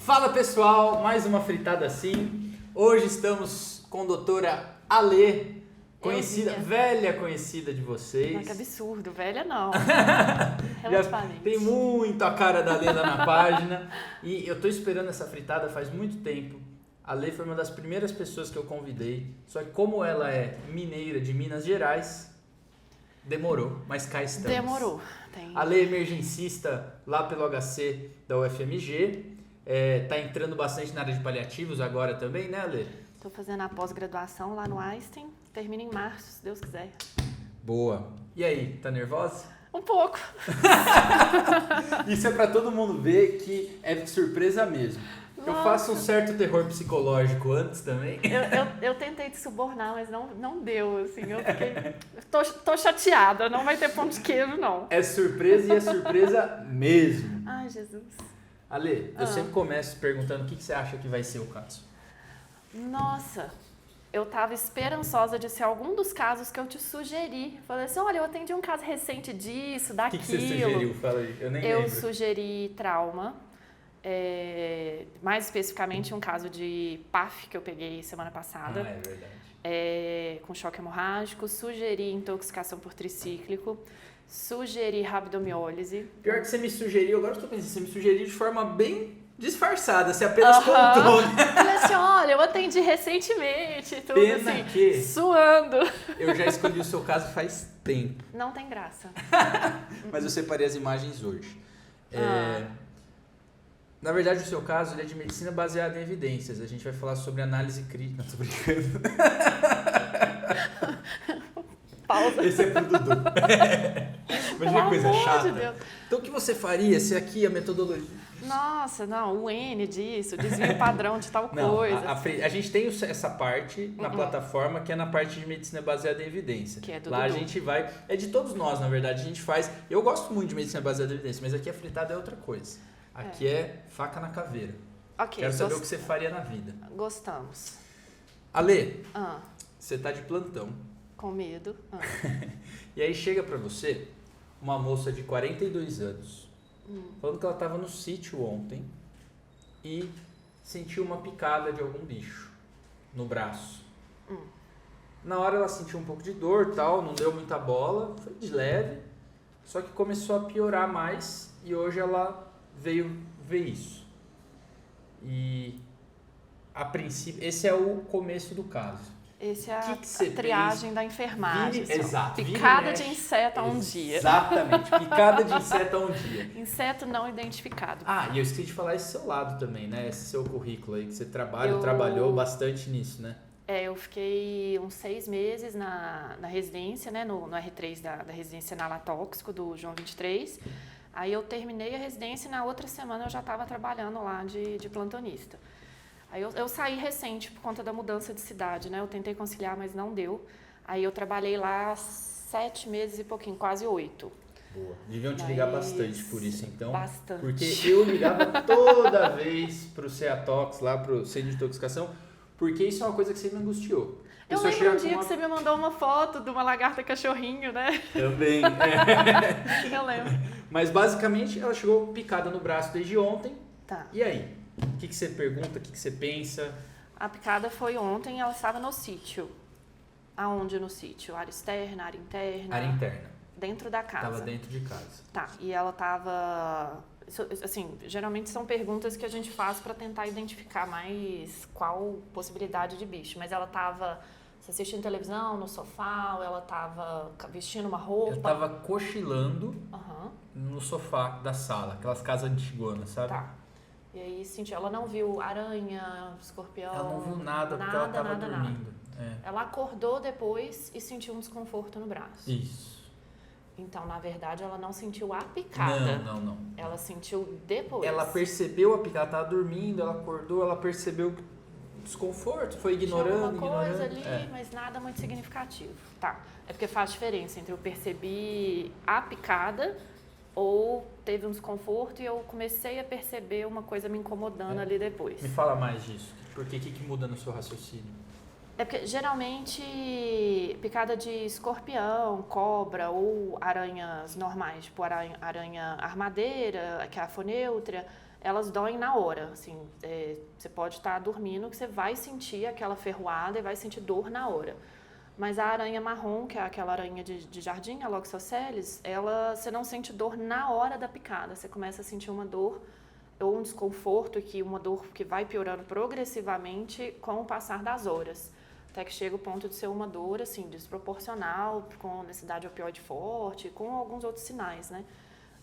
Fala pessoal, mais uma fritada assim. Hoje estamos com a doutora Alê, conhecida, velha conhecida de vocês. Mas que absurdo, velha não. Já Relativamente. tem muito a cara da Alê lá na página. E eu tô esperando essa fritada faz muito tempo. A Alê foi uma das primeiras pessoas que eu convidei. Só que como ela é mineira de Minas Gerais, demorou, mas cá estamos. Demorou. A Alê é emergencista lá pelo HC da UFMG. Tá entrando bastante na área de paliativos agora também, né, Alê? Tô fazendo a pós-graduação lá no Einstein. Termina em março, se Deus quiser. Boa. E aí, tá nervosa? Um pouco. Isso é pra todo mundo ver que é de surpresa mesmo. Nossa. Eu faço um certo terror psicológico antes também. Eu tentei te subornar, mas não deu, assim. Eu fiquei... Tô chateada, não vai ter pão de queijo, não. É surpresa e é surpresa mesmo. Ai, Jesus. Alê, eu sempre começo perguntando o que você acha que vai ser o caso. Nossa, eu tava esperançosa de ser algum dos casos que eu te sugeri. Falei assim, olha, eu atendi um caso recente disso, O daquilo. que você sugeriu? Fala aí, eu nem Eu lembro. sugeri trauma. Mais especificamente um caso de PAF que eu peguei semana passada. Ah, é verdade. Com choque hemorrágico. Sugeri intoxicação por tricíclico. Sugeri rabdomiólise. Pior que você me sugeriu, agora eu tô pensando, você me sugeriu de forma bem disfarçada, você apenas contou, né? Falei assim, olha, eu atendi recentemente, tudo Pena assim, que- suando. Eu já escolhi o seu caso faz tempo, Não tem graça. mas eu separei as imagens hoje. Na verdade, o seu caso ele é de medicina baseada em evidências. A gente vai falar sobre análise crítica. Não, tô brincando. Pausa. Esse é pro Dudu. Imagina que coisa Pelo amor chata. de Deus. Então, o que você faria se aqui a metodologia... Nossa, não, o N disso, desvio padrão de tal Não, coisa. a gente tem essa parte na plataforma que é na parte de medicina baseada em evidência. Que é do Lá a Dudu. gente vai... É de todos nós, na verdade, a gente faz... Eu gosto muito de medicina baseada em evidência, mas aqui a fritada é outra coisa. Aqui é faca na caveira. Ok, Quero saber o que você faria na vida. Gostamos. Alê, Ah, você tá de plantão. com medo. Ah. E aí chega pra você uma moça de 42 anos, falando que ela tava no sítio ontem e sentiu uma picada de algum bicho no braço. Na hora ela sentiu um pouco de dor, tal, não deu muita bola, foi de leve, só que começou a piorar mais e hoje ela veio ver isso. E a princípio, esse é o começo do caso. Esse é Que você a triagem da enfermagem. Vire- assim, ó. exato, vire e Picada mexe. de inseto a um dia. Exatamente, picada de inseto a um dia. Inseto não identificado. Ah, e eu esqueci de falar esse seu lado também, né? Esse seu currículo aí, que você Eu- trabalhou bastante nisso, né? Eu fiquei uns 6 meses na residência, né, no R3 da residência analatóxico do João 23. Aí eu terminei a residência e na outra semana eu já estava trabalhando lá de plantonista. Aí eu saí recente por conta da mudança de cidade, né? Eu tentei conciliar, mas não deu. Aí eu trabalhei lá 7 meses e pouquinho, quase 8. Boa. Deviam te Mas- ligar bastante por isso, então. Bastante. Porque eu ligava toda vez pro Ceatox, lá pro centro de intoxicação, porque isso é uma coisa que sempre me angustiou. A Eu pessoa lembro chega um com dia uma- que você me mandou uma foto de uma lagarta cachorrinho, né? Também. Eu lembro. Mas basicamente ela chegou picada no braço desde ontem. Tá. E aí? O que você pergunta? O que você pensa? A picada foi ontem, ela estava no sítio. Aonde no sítio? Área externa, área interna? Área interna. Dentro da casa. Tava dentro de casa. Tá, e ela tava... Assim, geralmente são perguntas que a gente faz para tentar identificar mais qual possibilidade de bicho. Mas ela tava assistindo televisão, no sofá, ou ela tava vestindo uma roupa? Eu tava cochilando Aham, no sofá da sala, aquelas casas antigonas, sabe? tá. E aí sentiu, ela não viu aranha, escorpião... Ela não viu nada porque ela tava dormindo. É. Ela acordou depois e sentiu um desconforto no braço. Isso. Então, na verdade, ela não sentiu a picada. Não. Ela sentiu depois. Ela percebeu a picada, ela tava dormindo, ela acordou, ela percebeu desconforto, foi Tinha ignorando, alguma coisa ignorando. ali, mas nada muito significativo. Tá. É porque faz diferença entre eu percebi a picada ou teve um desconforto e eu comecei a perceber uma coisa me incomodando ali depois. Me fala mais disso. Porque o que muda no seu raciocínio? É porque geralmente picada de escorpião, cobra ou aranhas normais, tipo aranha armadeira, que é a afoneutra, elas doem na hora, assim, você pode estar dormindo que você vai sentir aquela ferroada e vai sentir dor na hora. Mas a aranha marrom, que é aquela aranha de jardim, a Loxosceles, você não sente dor na hora da picada, você começa a sentir uma dor ou um desconforto, uma dor que vai piorando progressivamente com o passar das horas, até que chega o ponto de ser uma dor assim, desproporcional, com necessidade de opioide forte, com alguns outros sinais, né?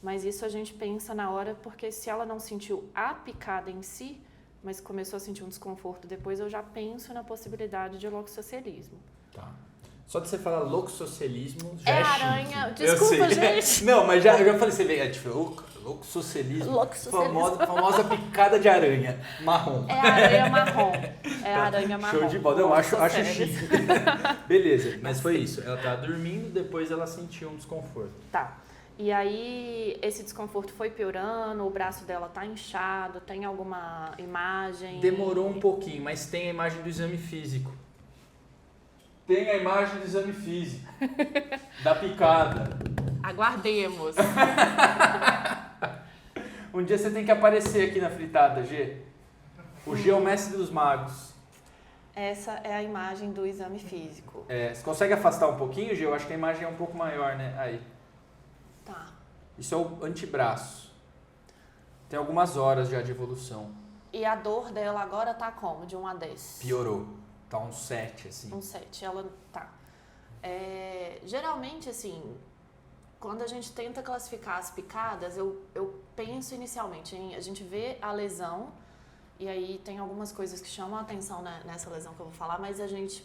Mas isso a gente pensa na hora, porque se ela não sentiu a picada em si, mas começou a sentir um desconforto depois, eu já penso na possibilidade de loxoscelismo. Tá. Só de você falar loxoscelismo já é chique. Aranha. Desculpa, gente. Não, mas eu já falei, você vê, tipo, loxoscelismo, famosa picada de aranha marrom. É a aranha marrom. É a aranha marrom. Show de bola, eu acho chique. Beleza, mas foi isso. Ela tava dormindo, depois ela sentiu um desconforto. Tá. E aí, esse desconforto foi piorando, o braço dela tá inchado, tem alguma imagem? Demorou um pouquinho, mas tem a imagem do exame físico. Tem a imagem do exame físico. Da picada. Aguardemos. Um dia você tem que aparecer aqui na fritada, G. O G é o mestre dos magos. Essa é a imagem do exame físico. Você consegue afastar um pouquinho, G? Eu acho que a imagem é um pouco maior, né? Aí. Tá. Isso é o antebraço. Tem algumas horas já de evolução. E a dor dela agora tá como? De 1 a 10? Piorou. Tá um 7, assim. Um 7, ela tá. Geralmente, assim, quando a gente tenta classificar as picadas, eu penso inicialmente em a gente vê a lesão, e aí tem algumas coisas que chamam a atenção nessa lesão que eu vou falar, mas a gente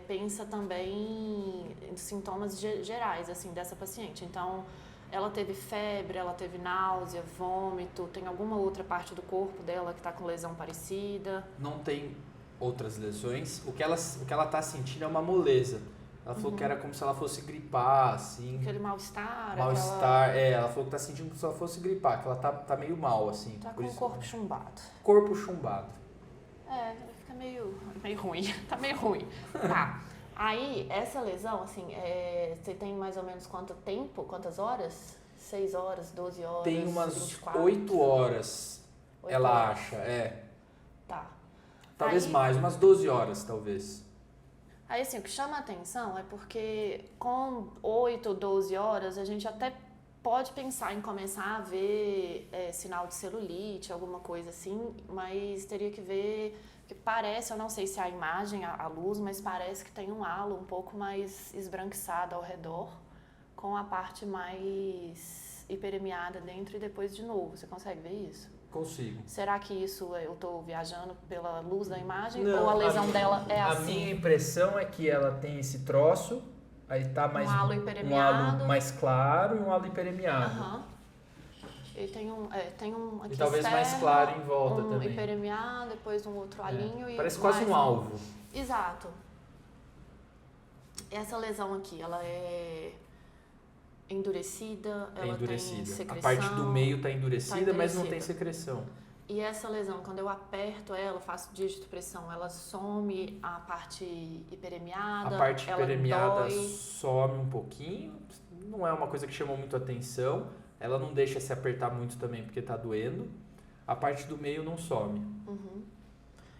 pensa também em sintomas gerais, assim, dessa paciente. Então, ela teve febre, ela teve náusea, vômito, tem alguma outra parte do corpo dela que tá com lesão parecida? Não tem outras lesões. O que ela tá sentindo é uma moleza. Ela falou que era como se ela fosse gripar, assim. Aquele mal-estar. Ela falou que tá sentindo como se ela fosse gripar, que ela tá meio mal, assim. Tá com o corpo chumbado. Corpo chumbado. Fica meio ruim. Tá meio ruim. Tá. Aí, essa lesão, assim, você tem mais ou menos quanto tempo? Quantas horas? 6 horas, 12 horas? Tem umas 24? 8 horas, 8 ela horas. acha, Tá. Talvez aí, mais, umas 12 horas, talvez. Aí, assim, o que chama a atenção é porque com 8 ou 12 horas, a gente até pode pensar em começar a ver sinal de celulite, alguma coisa assim, mas teria que ver, que parece, eu não sei se é a imagem, a luz, mas parece que tem um halo um pouco mais esbranquiçado ao redor, com a parte mais hiperemiada dentro e depois de novo. Você consegue ver isso? Consigo. Será que isso eu estou viajando pela luz da imagem? Não, ou a lesão dela é assim? A minha impressão é que ela tem esse troço, aí tá mais um halo hiperemiado. Um halo mais claro e um halo hiperemiado. Aham. E tem um aqui E talvez externo, mais claro em volta também. Hiperemiado, depois um outro alinho e parece quase um alvo. Exato. Essa lesão aqui, ela é endurecida, ela tem secreção. A parte do meio tá endurecida, mas não tem secreção. E essa lesão, quando eu aperto ela, faço dígito pressão, ela some a parte hiperemiada. A parte hiperemiada dói. some um pouquinho, não é uma coisa que chama muito atenção. Ela não deixa se apertar muito também porque tá doendo. A parte do meio não some. Uhum.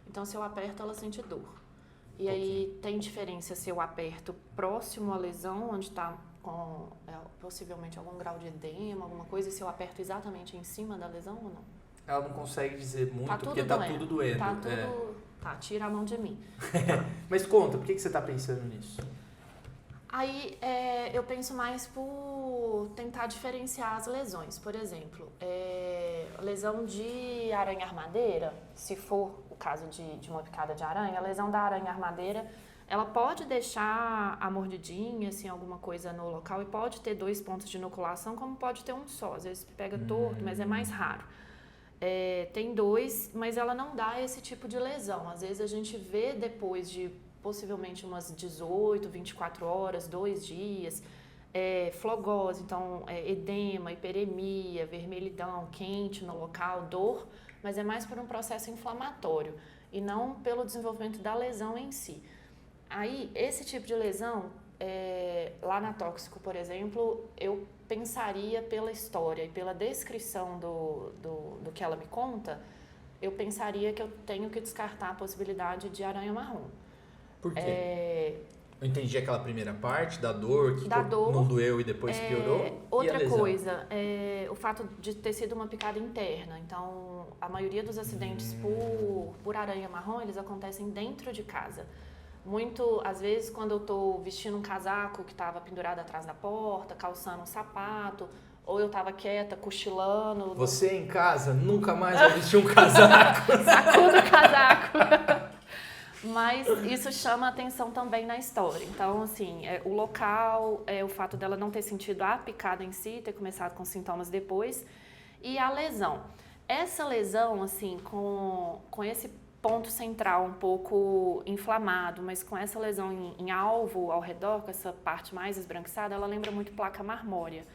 Então, se eu aperto, ela sente dor. E aí, tem diferença se eu aperto próximo à lesão, onde está com possivelmente algum grau de edema, alguma coisa, e se eu aperto exatamente em cima da lesão ou não? Ela não consegue dizer muito porque tá tudo doendo. Tá tudo... Tá, tira a mão de mim. Mas conta, por que você tá pensando nisso? Aí, eu penso mais por tentar diferenciar as lesões. Por exemplo, lesão de aranha-armadeira, se for o caso de uma picada de aranha, a lesão da aranha-armadeira, ela pode deixar a mordidinha, assim, alguma coisa no local e pode ter 2 pontos de inoculação, como pode ter um só. Às vezes pega torto, mas é mais raro. Tem 2, mas ela não dá esse tipo de lesão. Às vezes a gente vê depois de possivelmente umas 18, 24 horas, 2 dias, flogose, então edema, hiperemia, vermelhidão, quente no local, dor, mas é mais por um processo inflamatório e não pelo desenvolvimento da lesão em si. Aí, esse tipo de lesão, lá na Tóxico, por exemplo, eu pensaria pela história e pela descrição do que ela me conta, eu pensaria que eu tenho que descartar a possibilidade de aranha marrom. Por quê? Eu entendi aquela primeira parte da dor, que dor, não doeu e depois piorou. Outra coisa, o fato de ter sido uma picada interna. Então, a maioria dos acidentes por aranha marrom, eles acontecem dentro de casa. Muito, às vezes, quando eu estou vestindo um casaco que estava pendurado atrás da porta, calçando um sapato, ou eu estava quieta, cochilando. Você em casa nunca mais vai vestir um casaco. Sacudo o casaco. Mas isso chama atenção também na história. Então, assim, o local, o fato dela não ter sentido a picada em si, ter começado com sintomas depois, e a lesão. Essa lesão, assim, com esse ponto central um pouco inflamado, mas com essa lesão em alvo ao redor, com essa parte mais esbranquiçada, ela lembra muito placa marmórea,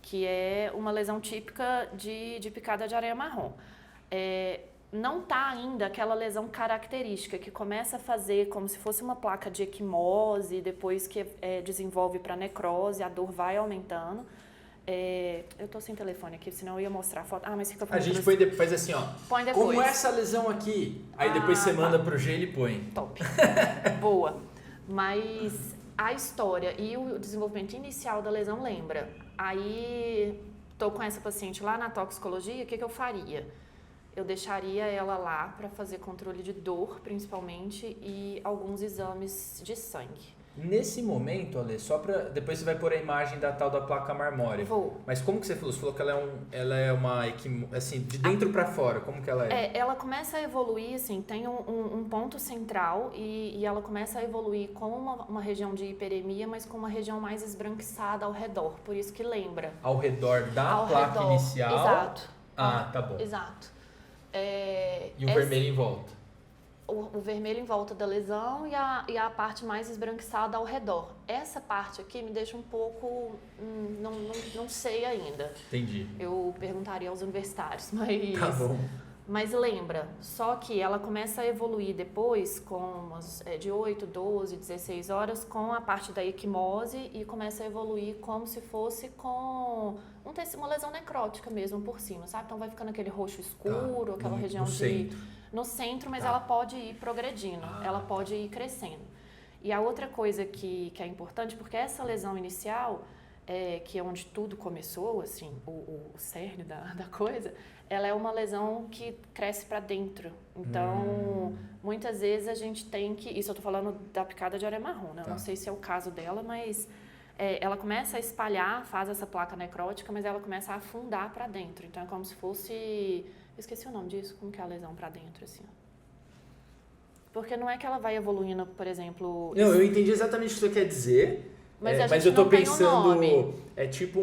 que é uma lesão típica de picada de aranha marrom. Não está ainda aquela lesão característica que começa a fazer como se fosse uma placa de equimose, depois que desenvolve para necrose, a dor vai aumentando. Eu estou sem telefone aqui, senão eu ia mostrar a foto. Mas fica a gente faz assim, ó. Põe depois. Como essa lesão aqui. Aí depois você manda pro gelo e põe. Top. Boa. Mas a história e o desenvolvimento inicial da lesão lembra. Aí, estou com essa paciente lá na toxicologia, o que eu faria? Eu deixaria ela lá para fazer controle de dor, principalmente, e alguns exames de sangue. Nesse momento, Ale, só para depois você vai pôr a imagem da tal da placa marmórea. Vou. Mas como que você falou? Você falou que ela é uma assim, de dentro para fora. Como que ela é? Ela começa a evoluir, assim, tem um ponto central e ela começa a evoluir com uma região de hiperemia, mas com uma região mais esbranquiçada ao redor. Por isso que lembra. Ao redor da placa inicial? Exato. Tá bom. Exato. E o vermelho em volta? O vermelho em volta da lesão e a parte mais esbranquiçada ao redor. Essa parte aqui me deixa um pouco... não sei ainda. Entendi. Eu perguntaria aos universitários, mas... Tá bom. Mas lembra, só que ela começa a evoluir depois, de 8, 12, 16 horas, com a parte da equimose e começa a evoluir como se fosse com uma lesão necrótica mesmo por cima, sabe? Então vai ficando aquele roxo escuro, aquela região no centro, mas ela pode ir progredindo, ela pode ir crescendo. E a outra coisa que é importante, porque essa lesão inicial, que é onde tudo começou, assim, o cerne da coisa, ela é uma lesão que cresce para dentro. Então, muitas vezes a gente tem que... Isso eu tô falando da picada de aranha marrom, né? Eu não sei se é o caso dela, mas ela começa a espalhar, faz essa placa necrótica, mas ela começa a afundar para dentro. Então, é como se fosse... Eu esqueci o nome disso. Como que é a lesão para dentro, assim? Porque não é que ela vai evoluindo, por exemplo... Não, eu entendi exatamente o que você quer dizer. Mas eu tô não tem pensando... um nome. É tipo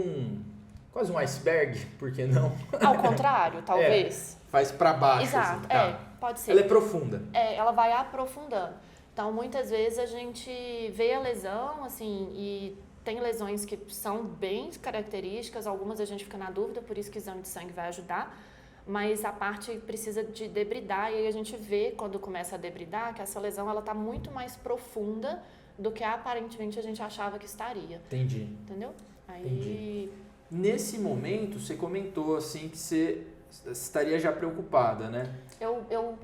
quase um iceberg, por que não? Ao contrário, talvez. Faz para baixo. Exato, assim, pode ser. Ela é profunda. Ela vai aprofundando. Então, muitas vezes a gente vê a lesão, assim, e tem lesões que são bem características, algumas a gente fica na dúvida, por isso que o exame de sangue vai ajudar, mas a parte precisa de debridar, e aí a gente vê, quando começa a debridar, que essa lesão ela está muito mais profunda do que aparentemente a gente achava que estaria. Entendi. Entendeu? Entendi. Nesse momento, você comentou assim que você estaria já preocupada, né? Eu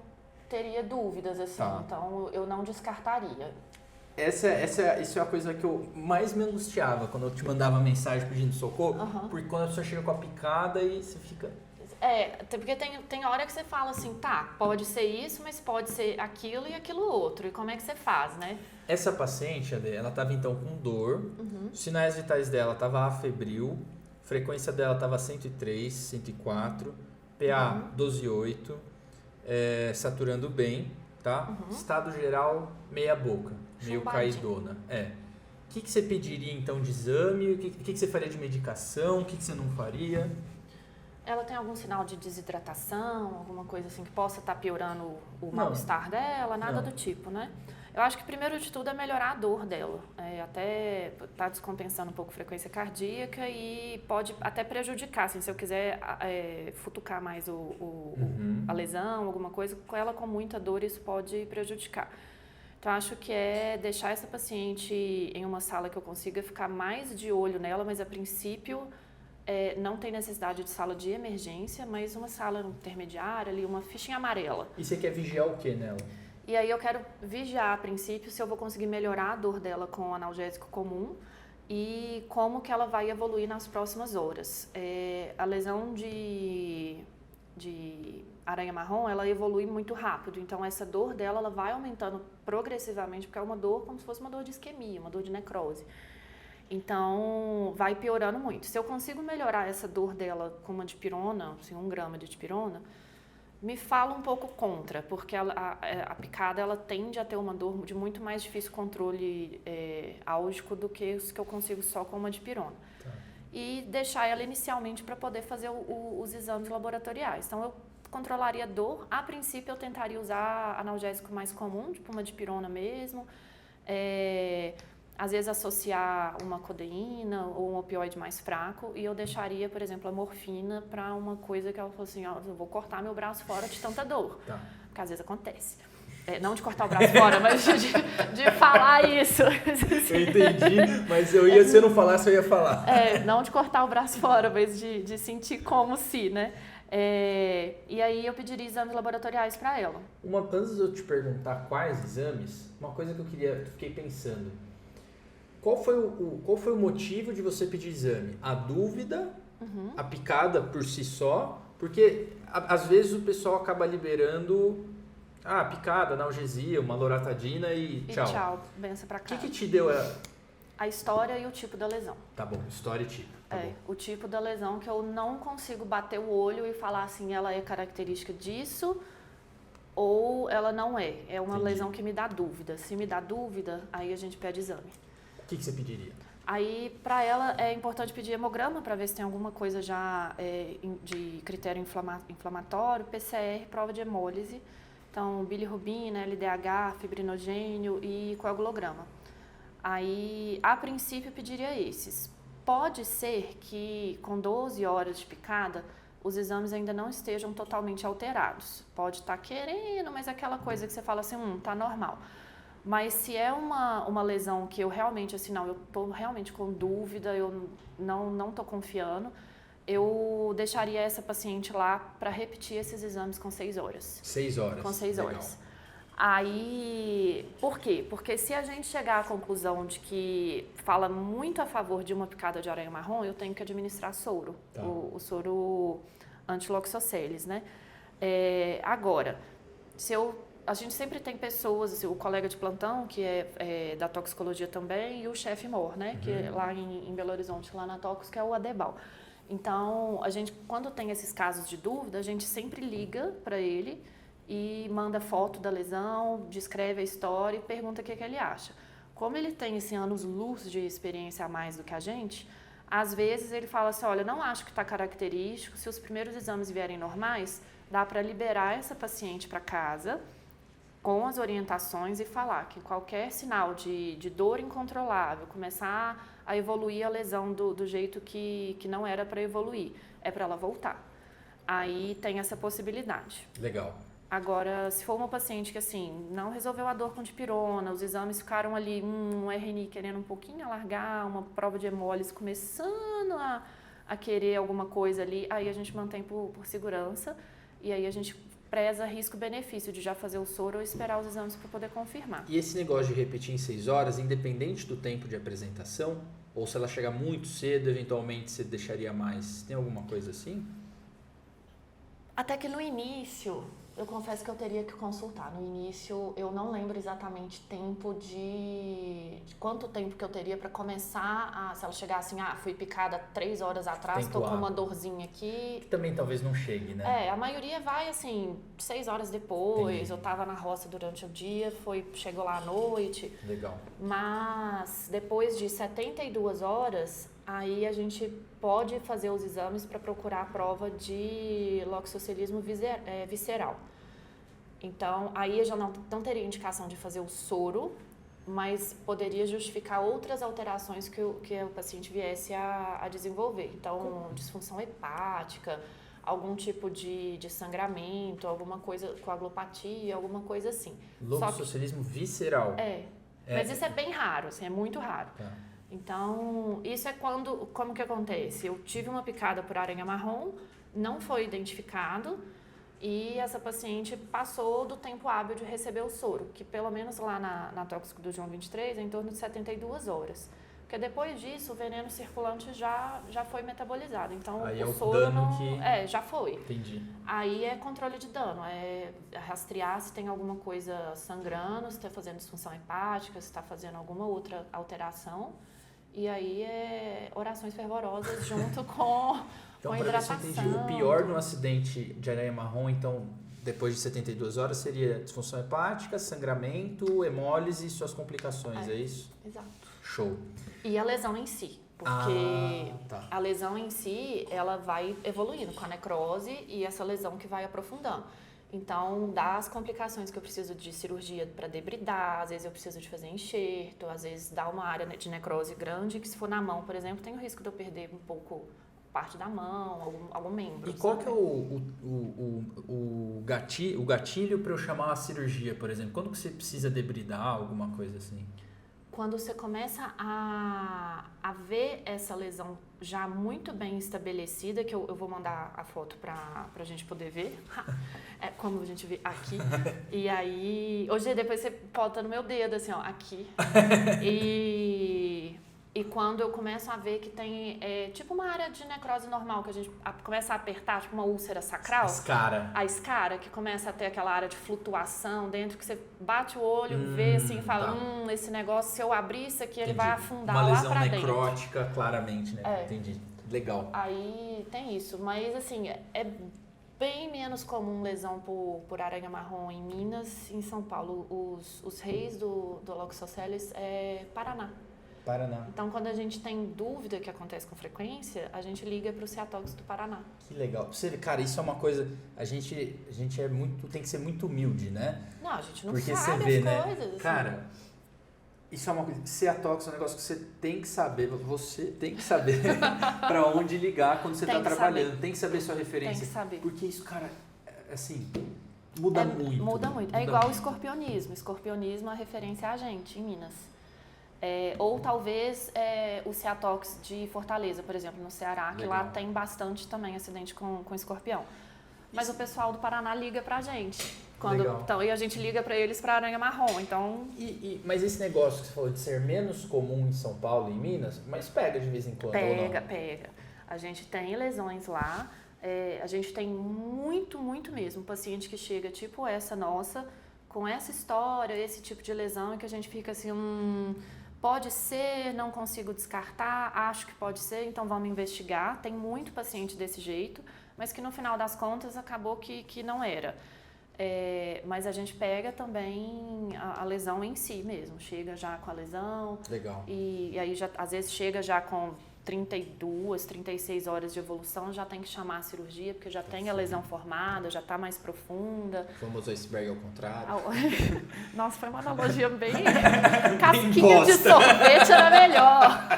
teria dúvidas, assim, então eu não descartaria. Isso é a coisa que eu mais me angustiava quando eu te mandava mensagem pedindo socorro, porque quando a pessoa chega com a picada e você fica... Porque tem hora que você fala assim, pode ser isso, mas pode ser aquilo e aquilo outro. E como é que você faz, né? Essa paciente, ela estava então com dor, os sinais vitais dela estavam afebril, frequência dela estava 103, 104, PA 12,8, saturando bem, tá? Estado geral, meia boca, meio caidona. O que você pediria então de exame? O que você faria de medicação? O que você não faria? Ela tem algum sinal de desidratação, alguma coisa assim que possa estar piorando o mal-estar dela? Nada do tipo, né? Eu acho que primeiro de tudo é melhorar a dor dela. Até tá descompensando um pouco a frequência cardíaca e pode até prejudicar. Assim, se eu quiser futucar mais a lesão, alguma coisa, com ela com muita dor, isso pode prejudicar. Então, acho que é deixar essa paciente em uma sala que eu consiga ficar mais de olho nela, mas a princípio não tem necessidade de sala de emergência, mas uma sala intermediária, ali, uma fichinha amarela. E você quer vigiar o que nela? E aí eu quero vigiar, a princípio, se eu vou conseguir melhorar a dor dela com o analgésico comum e como que ela vai evoluir nas próximas horas. A lesão de aranha marrom, ela evolui muito rápido, então essa dor dela ela vai aumentando progressivamente, porque é uma dor como se fosse uma dor de isquemia, uma dor de necrose. Então, vai piorando muito. Se eu consigo melhorar essa dor dela com uma dipirona, assim, 1 grama de dipirona, me fala um pouco contra, porque a picada ela tende a ter uma dor de muito mais difícil controle álgico do que os que eu consigo só com uma dipirona. Tá. E deixar ela inicialmente para poder fazer os exames laboratoriais. Então, eu controlaria a dor. A princípio, eu tentaria usar analgésico mais comum, tipo uma dipirona mesmo. Às vezes associar uma codeína ou um opioide mais fraco, e eu deixaria, por exemplo, a morfina para uma coisa que ela falou assim, ó, eu vou cortar meu braço fora de tanta dor. Tá. Porque às vezes acontece. Não de cortar o braço fora, mas de falar isso. Eu entendi, mas se eu não falasse, eu ia falar. Não de cortar o braço fora, mas de sentir como se, né? E aí eu pediria exames laboratoriais para ela. Antes de eu te perguntar quais exames, uma coisa que eu fiquei pensando. Qual foi o motivo de você pedir exame? A dúvida, a picada por si só? Porque às vezes o pessoal acaba liberando picada, analgesia, uma loratadina e tchau. E tchau, benção pra cá. O que te deu a história e o tipo da lesão? Tá bom, história e tipo. Tá bom. O tipo da lesão que eu não consigo bater o olho e falar assim, ela é característica disso ou ela não é. É uma Entendi. lesão que me dá dúvida. Se me dá dúvida, aí a gente pede exame. O que você pediria? Aí, para ela, é importante pedir hemograma para ver se tem alguma coisa já de critério inflamatório, PCR, prova de hemólise. Então, bilirrubina, LDH, fibrinogênio e coagulograma. Aí, a princípio, eu pediria esses. Pode ser que com 12 horas de picada, os exames ainda não estejam totalmente alterados. Pode estar querendo, mas é aquela coisa que você fala assim, tá normal. Mas se é uma lesão que eu realmente, assim, eu estou realmente com dúvida, eu não estou confiando, eu deixaria essa paciente lá para repetir esses exames com 6 horas. 6 horas. Com 6 Legal. horas. Aí, por quê? Porque se a gente chegar à conclusão de que fala muito a favor de uma picada de aranha marrom, eu tenho que administrar soro, Tá. o soro antiloxoceles, né? Agora, a gente sempre tem pessoas, assim, o colega de plantão, que é da toxicologia também, e o chefe MOR, né? Que é lá em Belo Horizonte, lá na Tox, que é o Adebal. Então, a gente, quando tem esses casos de dúvida, a gente sempre liga para ele e manda foto da lesão, descreve a história e pergunta o que ele acha. Como ele tem anos-luz de experiência a mais do que a gente, às vezes ele fala assim, olha, não acho que está característico, se os primeiros exames vierem normais, dá para liberar essa paciente para casa com as orientações e falar que qualquer sinal de dor incontrolável, começar a evoluir a lesão do jeito que não era para evoluir, é para ela voltar. Aí tem essa possibilidade. Legal. Agora, se for uma paciente que assim, não resolveu a dor com dipirona, os exames ficaram ali, um RNI querendo um pouquinho alargar, uma prova de hemólise começando a querer alguma coisa ali, aí a gente mantém por segurança e aí a gente preza risco-benefício de já fazer o soro ou esperar os exames para poder confirmar. E esse negócio de repetir em 6 horas, independente do tempo de apresentação, ou se ela chegar muito cedo, eventualmente você deixaria mais? Tem alguma coisa assim? Até que no início, eu confesso que eu teria que consultar. No início, eu não lembro exatamente tempo de quanto tempo que eu teria para começar se ela chegar assim, fui picada 3 horas atrás, tô com uma dorzinha aqui. Que também talvez não chegue, né? A maioria vai assim, 6 horas depois. Entendi. Eu tava na roça durante o dia, chegou lá à noite. Legal. Mas depois de 72 horas, aí a gente pode fazer os exames para procurar a prova de loxocelismo visceral. Então, aí eu já não teria indicação de fazer o soro, mas poderia justificar outras alterações que o paciente viesse a desenvolver. Então, disfunção hepática, algum tipo de sangramento, alguma coisa, coagulopatia, alguma coisa assim. Loxoscelismo visceral. Mas isso é bem raro, assim, é muito raro. Tá. Então, isso é como que acontece? Eu tive uma picada por aranha marrom, não foi identificado, e essa paciente passou do tempo hábil de receber o soro, que pelo menos lá na tóxico do João 23 é em torno de 72 horas. Porque depois disso, o veneno circulante já foi metabolizado. Então, aí o é soro dano não... que... já foi. Entendi. Aí é controle de dano, é rastrear se tem alguma coisa sangrando, se está fazendo disfunção hepática, se está fazendo alguma outra alteração. E aí é orações fervorosas junto com Então, a para ver se eu hidratação. entendi, o pior no acidente de aranha marrom, então, depois de 72 horas, seria disfunção hepática, sangramento, hemólise e suas complicações, é isso? Exato. Show. E a lesão em si, porque tá. a lesão em si, ela vai evoluindo com a necrose e essa lesão que vai aprofundando. Então, das complicações que eu preciso de cirurgia para debridar, às vezes eu preciso de fazer enxerto, às vezes dá uma área de necrose grande, que se for na mão, por exemplo, tem o risco de eu perder um pouco parte da mão, algum membro. E qual que é o gatilho para eu chamar uma cirurgia, por exemplo? Quando que você precisa debridar, alguma coisa assim? Quando você começa a ver essa lesão já muito bem estabelecida, que eu vou mandar a foto pra gente poder ver, como a gente vê aqui. E aí, hoje depois você bota no meu dedo, assim, ó, aqui. E quando eu começo a ver que tem, tipo uma área de necrose normal, que a gente começa a apertar, tipo uma úlcera sacral. A escara, que começa a ter aquela área de flutuação dentro, que você bate o olho, vê assim e fala, esse negócio, se eu abrir isso aqui, ele vai afundar lá pra dentro. Uma lesão necrótica, claramente, né? Entendi. Legal. Aí tem isso, mas assim, é bem menos comum lesão por aranha marrom em Minas e em São Paulo. Os reis do Loxosceles é Paraná. Então, quando a gente tem dúvida, que acontece com frequência, a gente liga para o Ceatox do Paraná. Que legal. Você, cara, isso é uma coisa... A gente tem que ser muito humilde, né? Não, a gente não porque sabe você vê, as coisas. Né? Assim. Cara, isso é uma coisa... Ceatox é um negócio que você tem que saber. Você tem que saber para onde ligar quando você está trabalhando. Saber. Tem que saber sua referência. Tem que saber. Porque isso, cara, assim... Muda muito. Muda muito. É igual o escorpionismo. Escorpionismo, a referência é a gente, em Minas. Ou talvez o Ceatox de Fortaleza, por exemplo, no Ceará, que lá tem bastante também acidente com escorpião. Mas o pessoal do Paraná liga pra gente. E a gente liga pra eles pra aranha marrom, então... Mas esse negócio que você falou de ser menos comum em São Paulo e em Minas, mas pega de vez em quando, Pega. A gente tem lesões lá, a gente tem muito, muito mesmo, paciente que chega tipo essa nossa, com essa história, esse tipo de lesão, e que a gente fica assim... Pode ser, não consigo descartar, acho que pode ser, então vamos investigar. Tem muito paciente desse jeito, mas que no final das contas acabou que não era. Mas a gente pega também a lesão em si mesmo, chega já com a lesão. Legal. E aí já, às vezes chega já com 32, 36 horas de evolução, já tem que chamar a cirurgia, porque já tem a lesão formada, já está mais profunda. O famoso iceberg ao contrário. Nossa, foi uma analogia bem... Casquinha de sorvete era melhor.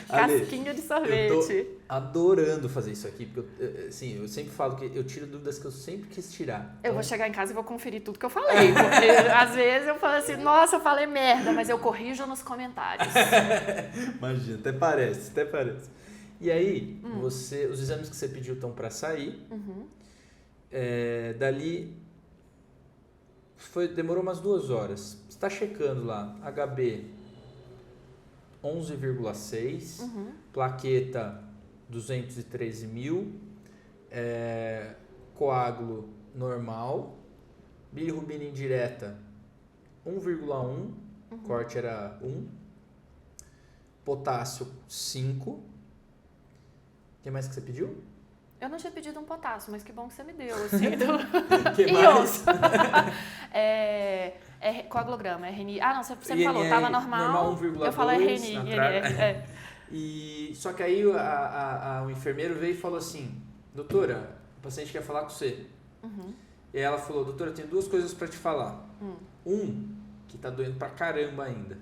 Casquinha de sorvete. Eu tô adorando fazer isso aqui, porque eu sempre falo que eu tiro dúvidas que eu sempre quis tirar. Eu vou chegar em casa e vou conferir tudo que eu falei, porque às vezes eu falo assim, nossa, eu falei merda, mas eu corrijo nos comentários. Imagina, até parece. E aí, os exames que você pediu estão para sair. Dali, demorou umas 2 horas. Você está checando lá, HB 11,6, plaqueta 213 mil, coágulo normal, bilirrubina indireta 1,1, corte era 1, potássio 5. O que mais que você pediu? Eu não tinha pedido um potássio, mas que bom que você me deu. Assim, então... que mais? Coagulograma, RNI. Ah, não, você me falou, estava normal. 1,2. Eu falo RNI. E só que aí o enfermeiro veio e falou assim, doutora, o paciente quer falar com você. E aí ela falou, doutora, eu tenho 2 coisas para te falar. Que tá doendo pra caramba ainda.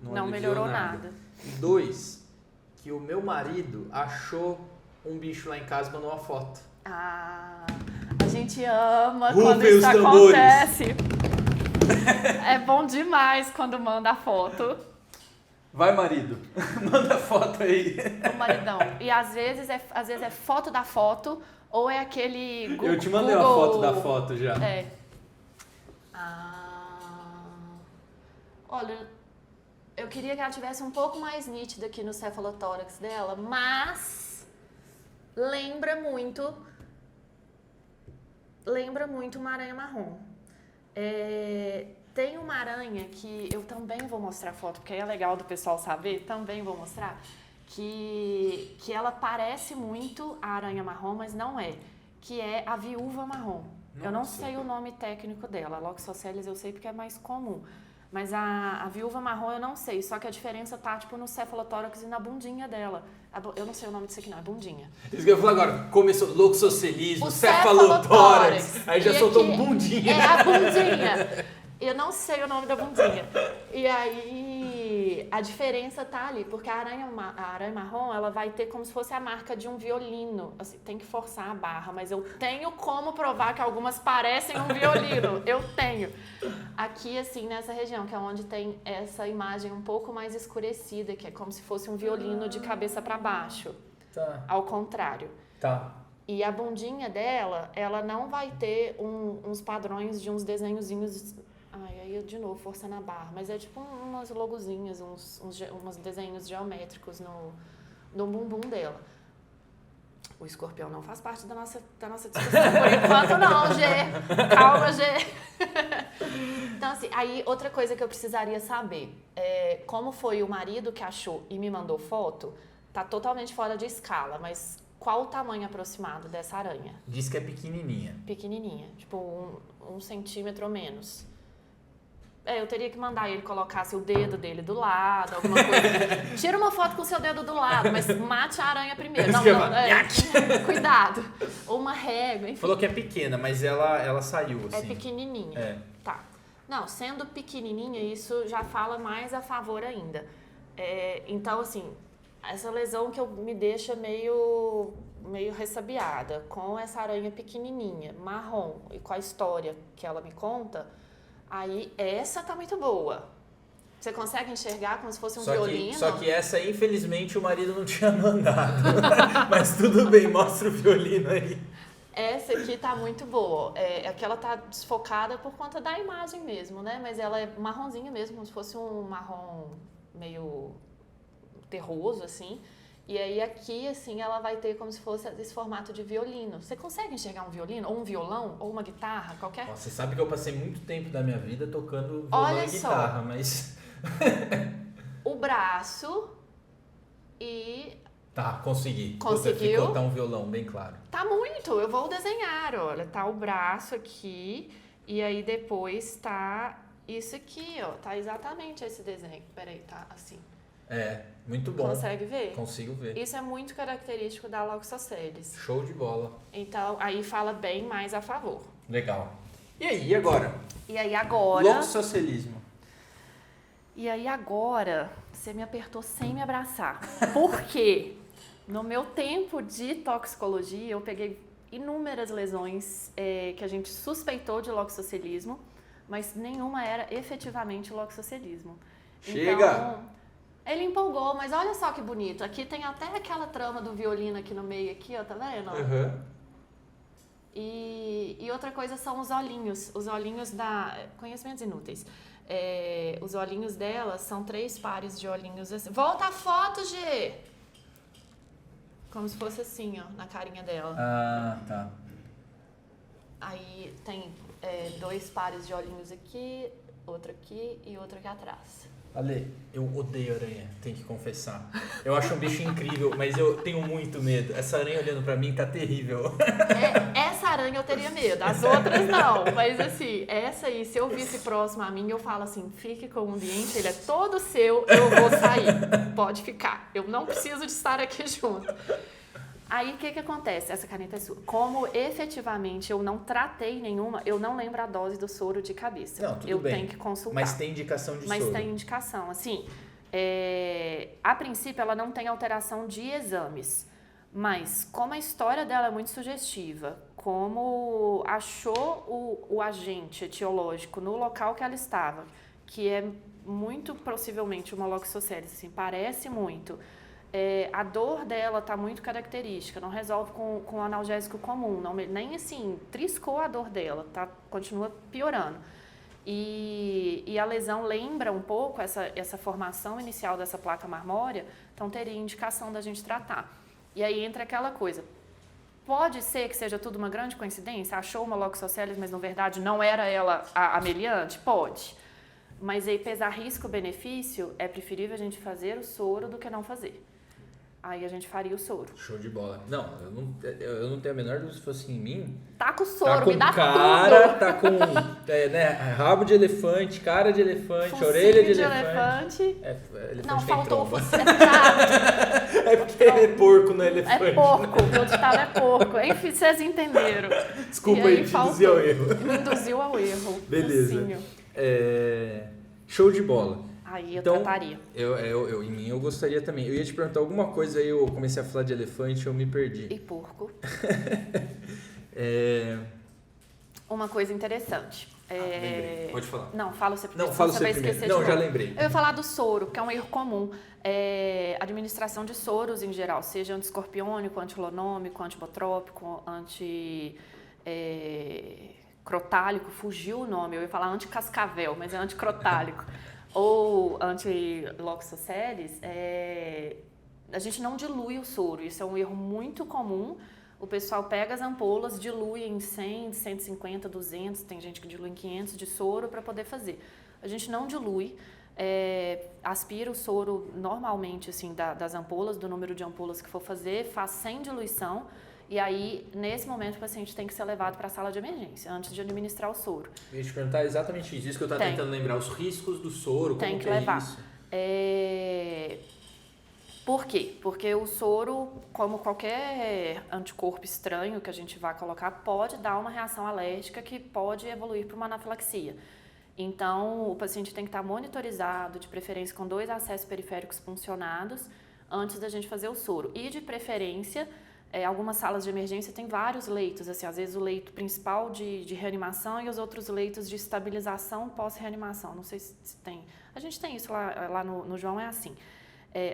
Não melhorou nada. E 2, que o meu marido achou um bicho lá em casa e mandou uma foto. A gente ama Rufem quando os isso tambores. acontece. É bom demais quando manda a foto. Vai, marido. Manda foto aí. O maridão. E às vezes é foto da foto ou é aquele Google. Eu te mandei uma foto da foto já. É. Olha, eu queria que ela tivesse um pouco mais nítida aqui no cefalotórax dela, mas lembra muito uma aranha marrom. Tem uma aranha que eu também vou mostrar foto, porque aí é legal do pessoal saber, também vou mostrar, que ela parece muito a aranha marrom, mas não é, que é a viúva marrom. Nossa. Eu não sei o nome técnico dela, a Loxosceles eu sei porque é mais comum, mas a viúva marrom eu não sei, só que a diferença tá tipo no cefalotórax e na bundinha dela. Eu não sei o nome disso aqui não, é bundinha. Isso que eu ia falar agora, começou loxoscelismo, O cefalotórax, aí já e soltou aqui bundinha. É a bundinha. Eu não sei o nome da bundinha. E aí, a diferença tá ali, porque a aranha marrom, ela vai ter como se fosse a marca de um violino. Assim, tem que forçar a barra, mas eu tenho como provar que algumas parecem um violino. Eu tenho. Aqui, assim, nessa região, que é onde tem essa imagem um pouco mais escurecida, que é como se fosse um violino de cabeça para baixo. Tá. Ao contrário. Tá. E a bundinha dela, ela não vai ter uns padrões de uns desenhozinhos. Aí de novo, força na barra. Mas é tipo umas logozinhas, uns desenhos geométricos no bumbum dela. O escorpião não faz parte da nossa discussão por enquanto não, Gê. Calma, Gê. Então, assim, aí outra coisa que eu precisaria saber é como foi o marido que achou e me mandou foto, tá totalmente fora de escala, mas qual o tamanho aproximado dessa aranha? Diz que é pequenininha. Pequenininha, tipo um centímetro ou menos. Eu teria que mandar ele colocasse o dedo dele do lado, alguma coisa. Tira uma foto com o seu dedo do lado, mas mate a aranha primeiro. Não, cuidado. Ou uma régua, enfim. Falou que é pequena, mas ela saiu, assim. É pequenininha. É. Tá. Não, sendo pequenininha, isso já fala mais a favor ainda. Então, assim, essa lesão que me deixa meio ressabiada, com essa aranha pequenininha, marrom, e com a história que ela me conta... Aí, essa tá muito boa. Você consegue enxergar como se fosse um violino? Só que essa, infelizmente, o marido não tinha mandado. Mas tudo bem, mostra o violino aí. Essa aqui tá muito boa. Aquela tá desfocada por conta da imagem mesmo, né? Mas ela é marronzinha mesmo, como se fosse um marrom meio terroso, assim. E aí aqui, assim, ela vai ter como se fosse esse formato de violino. Você consegue enxergar um violino? Ou um violão? Ou uma guitarra? Qualquer... Você sabe que eu passei muito tempo da minha vida tocando violão e guitarra, mas... O braço e... Tá, consegui. Conseguiu? Ficou um violão, bem claro. Tá muito, eu vou desenhar, olha. Tá o braço aqui e aí depois tá isso aqui, ó. Tá exatamente esse desenho. Peraí, tá assim. Muito bom. Consegue ver? Consigo ver. Isso é muito característico da Loxosceles. Show de bola. Então, aí fala bem mais a favor. Legal. E aí, agora? Loxoscelismo. Loxoscelismo. E aí agora, você me apertou sem me abraçar. Por quê? No meu tempo de toxicologia, eu peguei inúmeras lesões que a gente suspeitou de loxoscelismo, mas nenhuma era efetivamente loxoscelismo. Chega! Então, ele empolgou, mas olha só que bonito. Aqui tem até aquela trama do violino aqui no meio, aqui, ó, tá vendo? Uhum. E outra coisa são os olhinhos. Os olhinhos Conhecimentos inúteis. Os olhinhos dela são 3 pares de olhinhos assim. Volta a foto, Gê! Como se fosse assim, ó, na carinha dela. Ah, tá. Aí tem 2 pares de olhinhos aqui, outro aqui e outro aqui atrás. Ale, eu odeio aranha, tenho que confessar. Eu acho um bicho incrível, mas eu tenho muito medo. Essa aranha olhando pra mim tá terrível. Essa aranha eu teria medo, as outras não. Mas assim, essa aí, se eu visse próximo a mim, eu falo assim, fique com o ambiente, ele é todo seu, eu vou sair. Pode ficar, eu não preciso de estar aqui junto. Aí, o que acontece? Essa caneta é sua. Como efetivamente eu não tratei nenhuma, eu não lembro a dose do soro de cabeça. Não, tudo eu bem. tenho que consultar. Mas tem indicação de Mas soro. tem indicação. Assim, a princípio, ela não tem alteração de exames. Mas como a história dela é muito sugestiva, como achou o agente etiológico no local que ela estava, que é muito possivelmente uma loxosceles, assim, parece muito. A dor dela está muito característica, não resolve com um analgésico comum, nem assim, triscou a dor dela, continua piorando. E a lesão lembra um pouco essa formação inicial dessa placa marmórea, então teria indicação da gente tratar. E aí entra aquela coisa, pode ser que seja tudo uma grande coincidência, achou uma loxosceles, mas na verdade não era ela a meliante? Pode. Mas aí pesar risco-benefício, é preferível a gente fazer o soro do que não fazer. Aí a gente faria o soro. Show de bola. Não, eu não tenho a menor dúvida se fosse em mim. Tá com o soro, tá com me dá cara, tudo. Tá com rabo de elefante, cara de elefante, focinho orelha de elefante. Elefante não, tem faltou o tromba. focinho. É porque é porco, não é elefante. É porco, o ditado é porco. Enfim, vocês entenderam. Desculpa aí, te induzi ao erro. Me induziu ao erro. Beleza. Show de bola. Aí eu então, trataria. Em mim eu gostaria também. Eu ia te perguntar alguma coisa, aí eu comecei a falar de elefante e eu me perdi. E porco. Uma coisa interessante. Lembrei. Pode falar. Não, fala você primeiro. Não, fala você você vai primeiro. esquecer Não, de já novo. lembrei. Eu ia falar do soro, que é um erro comum. Administração de soros em geral, seja antiescorpiônico, antilonômico, antibotrópico, crotálico, fugiu o nome, eu ia falar anticascavel, mas é anticrotálico, ou antiloxosceles, a gente não dilui o soro, isso é um erro muito comum. O pessoal pega as ampolas, dilui em 100, 150, 200, tem gente que dilui em 500 de soro para poder fazer. A gente não dilui, aspira o soro normalmente assim, das ampolas, do número de ampolas que for fazer, faz sem diluição. E aí, nesse momento, o paciente tem que ser levado para a sala de emergência, antes de administrar o soro. Eu ia te perguntar exatamente isso que eu estava tentando lembrar, os riscos do soro, como que levar. É isso? Por quê? Porque o soro, como qualquer anticorpo estranho que a gente vai colocar, pode dar uma reação alérgica que pode evoluir para uma anafilaxia. Então, o paciente tem que estar monitorizado, de preferência com 2 acessos periféricos funcionados, antes da gente fazer o soro. E, de preferência, algumas salas de emergência têm vários leitos, assim, às vezes o leito principal de reanimação e os outros leitos de estabilização pós-reanimação. Não sei se tem. A gente tem isso lá no João, é assim.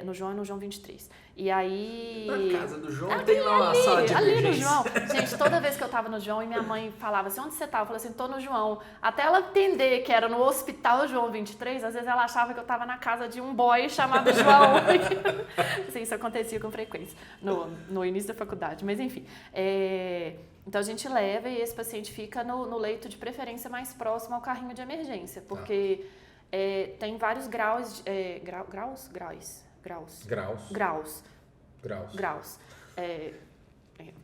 No João e no João 23. E aí... Na casa do João tem lá uma sala de emergência. Ali no João. Gente, toda vez que eu tava no João e minha mãe falava assim, onde você tá? Eu falei assim, tô no João. Até ela entender que era no Hospital João 23, às vezes ela achava que eu tava na casa de um boy chamado João. Assim, isso acontecia com frequência no início da faculdade, mas enfim. Então a gente leva e esse paciente fica no leito de preferência mais próximo ao carrinho de emergência, porque tem vários graus. Graus.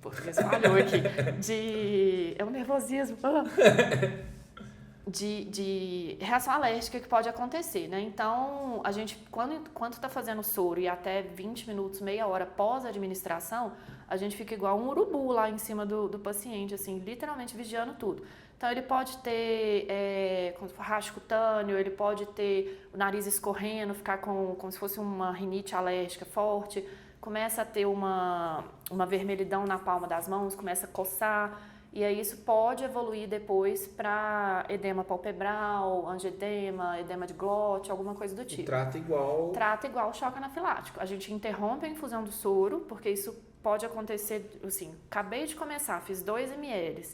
Português falhou aqui. É um nervosismo. De reação alérgica que pode acontecer, né? Então, a gente, quando está fazendo soro e até 20 minutos, meia hora pós administração, a gente fica igual um urubu lá em cima do paciente, assim, literalmente vigiando tudo. Então, ele pode ter racho cutâneo, ele pode ter o nariz escorrendo, ficar como se fosse uma rinite alérgica forte, começa a ter uma vermelhidão na palma das mãos, começa a coçar, e aí isso pode evoluir depois para edema palpebral, angedema, edema de glote, alguma coisa do tipo. E trata igual... Trata igual choque anafilático. A gente interrompe a infusão do soro, porque isso pode acontecer, assim, acabei de começar, fiz 2 ml,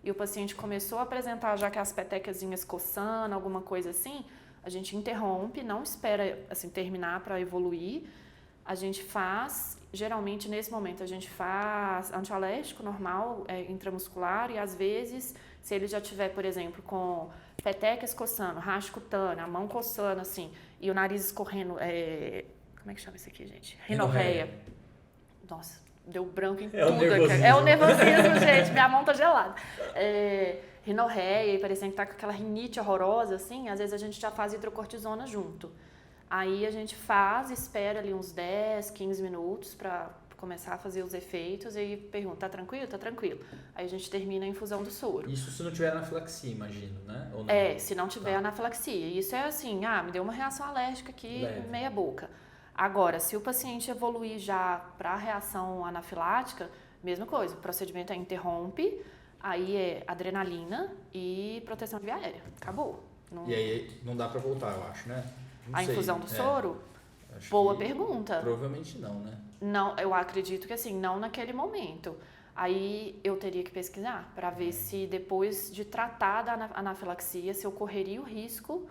e o paciente começou a apresentar já que as petecazinhas coçando, alguma coisa assim, a gente interrompe, não espera assim, terminar para evoluir, a gente faz, geralmente nesse momento a gente faz antialérgico normal, intramuscular, e às vezes, se ele já tiver, por exemplo, com petecas coçando, racho cutâneo, a mão coçando assim, e o nariz escorrendo, como é que chama isso aqui, gente? Rinorreia. Nossa, deu branco em tudo. É o nervosismo, gente. Minha mão tá gelada. Rinorreia, e parecendo que tá com aquela rinite horrorosa, assim, às vezes a gente já faz hidrocortisona junto. Aí a gente espera ali uns 10, 15 minutos para começar a fazer os efeitos e aí pergunta, tá tranquilo? Tá tranquilo. Aí a gente termina a infusão do soro. Isso se não tiver anafilaxia, imagino, né? Ou não? Se não tiver anafilaxia. Isso é assim, me deu uma reação alérgica aqui, meia boca. Agora, se o paciente evoluir já para reação anafilática, mesma coisa, o procedimento interrompe, aí é adrenalina e proteção de via aérea. Acabou. E aí não dá para voltar, eu acho, né? A infusão do soro? Boa pergunta. Provavelmente não, né? Não, eu acredito que assim, não naquele momento. Aí eu teria que pesquisar para ver se depois de tratar da anafilaxia, se eu correria o risco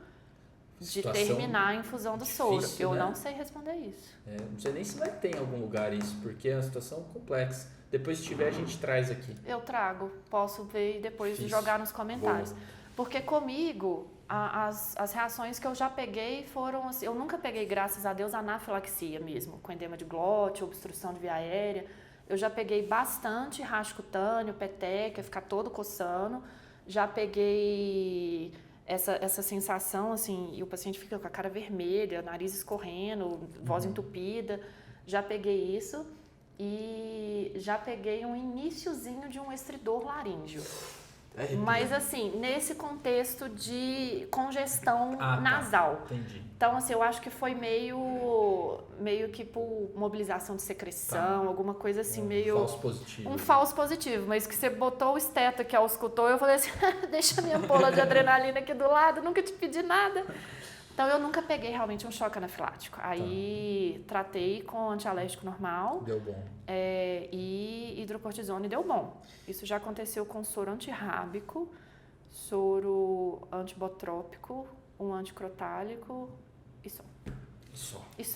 de terminar a infusão do soro. Eu não sei responder isso. Não sei nem se vai ter em algum lugar isso, porque é uma situação complexa. Depois, se tiver, a gente traz aqui. Eu trago. Posso ver e depois jogar nos comentários. Boa. Porque comigo, as reações que eu já peguei foram assim, eu nunca peguei, graças a Deus, anafilaxia mesmo, com edema de glote, obstrução de via aérea. Eu já peguei bastante racho cutâneo, peteca, ficar todo coçando. Já peguei essa sensação, assim, e o paciente fica com a cara vermelha, nariz escorrendo, voz entupida. Já peguei isso e já peguei um iniciozinho de um estridor laríngeo. Mas assim, nesse contexto de congestão nasal. Entendi. Então, assim, eu acho que foi meio que por mobilização de secreção, alguma coisa assim, meio... falso positivo. Um falso positivo, mas que você botou o esteto que auscultou, eu falei assim, deixa minha ampola de adrenalina aqui do lado, nunca te pedi nada. Então, eu nunca peguei realmente um choque anafilático. Aí, tratei com antialérgico normal. Deu bom. E hidrocortisona e deu bom. Isso já aconteceu com soro antirrábico, soro antibotrópico, um anticrotálico e só.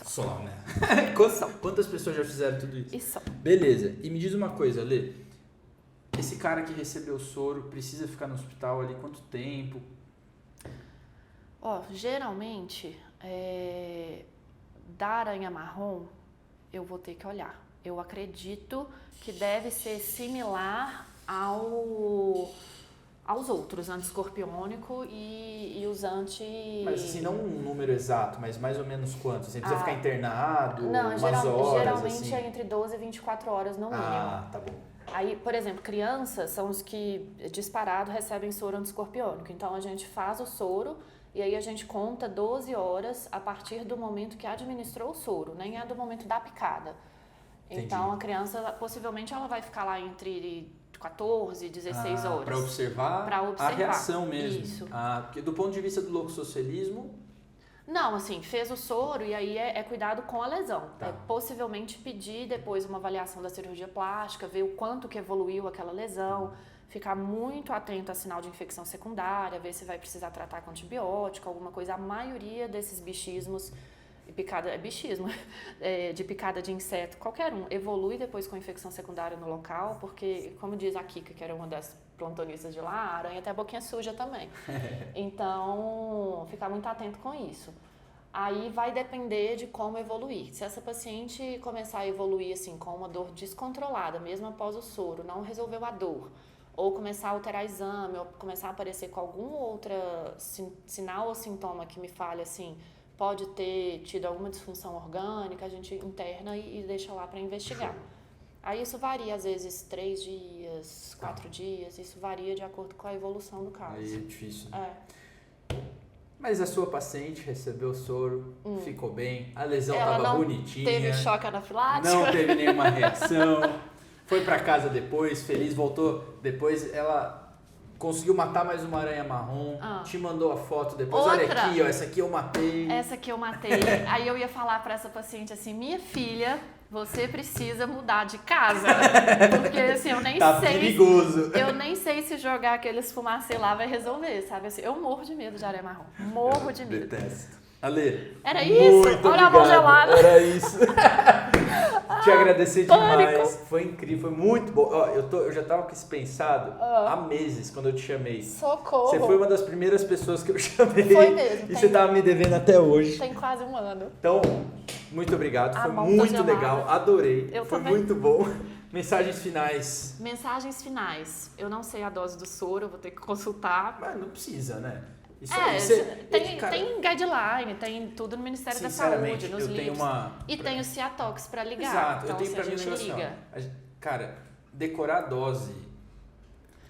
Só, né? Quantas pessoas já fizeram tudo isso? E só. Beleza. E me diz uma coisa, Lê. Esse cara que recebeu soro precisa ficar no hospital ali quanto tempo? Geralmente, da aranha marrom, eu vou ter que olhar. Eu acredito que deve ser similar aos outros, antiescorpiônico e os anti... Mas assim, não um número exato, mas mais ou menos quanto? Você precisa ficar internado, não, umas horas, geralmente assim? É entre 12 e 24 horas no mínimo. Tá bom. Aí, por exemplo, crianças são os que disparado recebem soro antiescorpiônico. Então, a gente faz o soro e aí a gente conta 12 horas a partir do momento que administrou o soro, nem é do momento da picada. Entendi. Então, a criança, possivelmente, ela vai ficar lá entre 14 e 16 horas. Para observar a reação mesmo. Isso. Porque do ponto de vista do loxoscelismo... Não, assim, fez o soro e aí é cuidado com a lesão. Possivelmente pedir depois uma avaliação da cirurgia plástica, ver o quanto que evoluiu aquela lesão, ficar muito atento a sinal de infecção secundária, ver se vai precisar tratar com antibiótico, alguma coisa. A maioria desses bichismos, de picada de inseto, qualquer um, evolui depois com infecção secundária no local, porque, como diz a Kika, que era uma das plantonistas de lá, a aranha tem a boquinha suja também. Então, ficar muito atento com isso. Aí vai depender de como evoluir. Se essa paciente começar a evoluir assim, com uma dor descontrolada, mesmo após o soro, não resolveu a dor, ou começar a alterar exame, ou começar a aparecer com algum outro sinal ou sintoma que me fale assim, pode ter tido alguma disfunção orgânica, a gente interna e deixa lá para investigar. Aí isso varia, às vezes 3 dias, 4 dias, isso varia de acordo com a evolução do caso. Aí é difícil, né? Mas a sua paciente recebeu o soro, ficou bem, a lesão estava bonitinha. Teve choque anafilático? Não teve nenhuma reação, foi para casa depois, feliz, voltou. Depois ela conseguiu matar mais uma aranha marrom, te mandou a foto depois. Outra. Olha aqui, ó, essa aqui eu matei. Essa aqui eu matei. Aí eu ia falar para essa paciente assim, minha filha, você precisa mudar de casa. Porque assim, eu nem sei. Perigoso. Eu nem sei se jogar aqueles fumacê lá vai resolver, sabe? Assim, eu morro de medo de aranha marrom. Morro de medo. Detesto. Ale, era isso? Olha a mão gelada. Era isso. Te agradecer demais. Foi incrível, foi muito bom. Ó, eu já tava com isso pensado há meses quando eu te chamei. Socorro. Você foi uma das primeiras pessoas que eu chamei. Foi mesmo. E você tava me devendo até hoje. Tem quase um ano. Então, muito obrigado. Foi muito legal. Adorei. Foi muito bom. Mensagens finais. Mensagens finais. Eu não sei a dose do soro, eu vou ter que consultar. Mas não precisa, né? Isso tem guideline, tem tudo no Ministério da Saúde, nos livros. E tem o Ciatox para ligar. Exato, então, eu tenho pra mim a gente liga. Cara, decorar a dose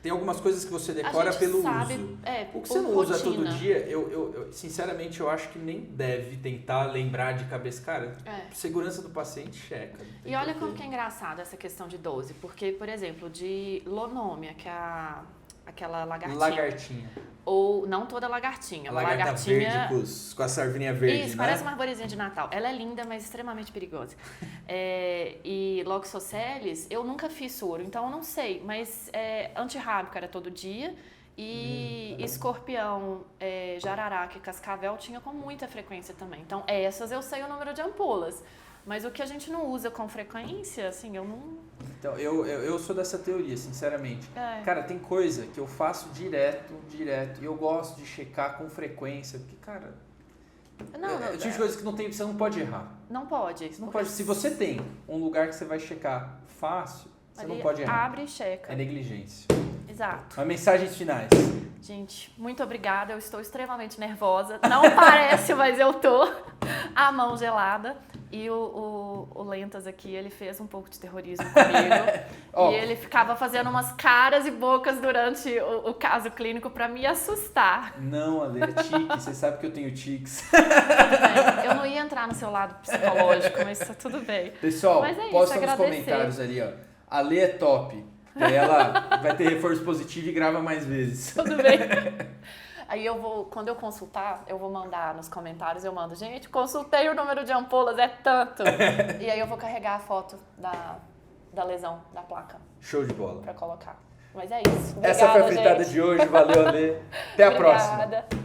Tem algumas coisas que você decora pelo uso. O que você não usa todo dia, eu sinceramente, eu acho que nem deve tentar lembrar de cabeça. Cara, segurança do paciente, checa. E olha como que é engraçado essa questão de dose. Porque, por exemplo, de Lonômia, que é aquela lagartinha. Ou não toda lagartinha. A lagartinha verde com a sarvinha verde, isso, parece uma arvorezinha de Natal. Ela é linda, mas extremamente perigosa. E Loxosceles, eu nunca fiz soro, então eu não sei. Mas antirrábico era todo dia. E escorpião, jararaca e cascavel tinha com muita frequência também. Então essas eu sei o número de ampolas. Mas o que a gente não usa com frequência, assim, eu não... Então, eu sou dessa teoria, sinceramente. Cara, tem coisa que eu faço direto, e eu gosto de checar com frequência, porque, cara... Não, tipo de coisa que você não pode errar. Não pode. Você não pode. Se você tem um lugar que você vai checar fácil, você não pode errar. Abre e checa. É negligência. Exato. Mas mensagens finais. Gente, muito obrigada. Eu estou extremamente nervosa. Não parece, mas eu tô. A mão gelada. E o Lentas aqui, ele fez um pouco de terrorismo comigo. E ele ficava fazendo umas caras e bocas durante o caso clínico pra me assustar. Não, Ale, é tique. Você sabe que eu tenho tiques. Tudo bem. Eu não ia entrar no seu lado psicológico, mas tá tudo bem. Pessoal, posta nos comentários ali, ó. Ale é top. E aí ela vai ter reforço positivo e grava mais vezes. Tudo bem. Aí quando eu consultar, eu vou mandar nos comentários, eu mando, gente, consultei o número de ampolas, é tanto. E aí eu vou carregar a foto da lesão, da placa. Show de bola. Pra colocar. Mas é isso. Obrigada, essa foi a fritada gente. de hoje, valeu, Ale. Até a próxima. Obrigada.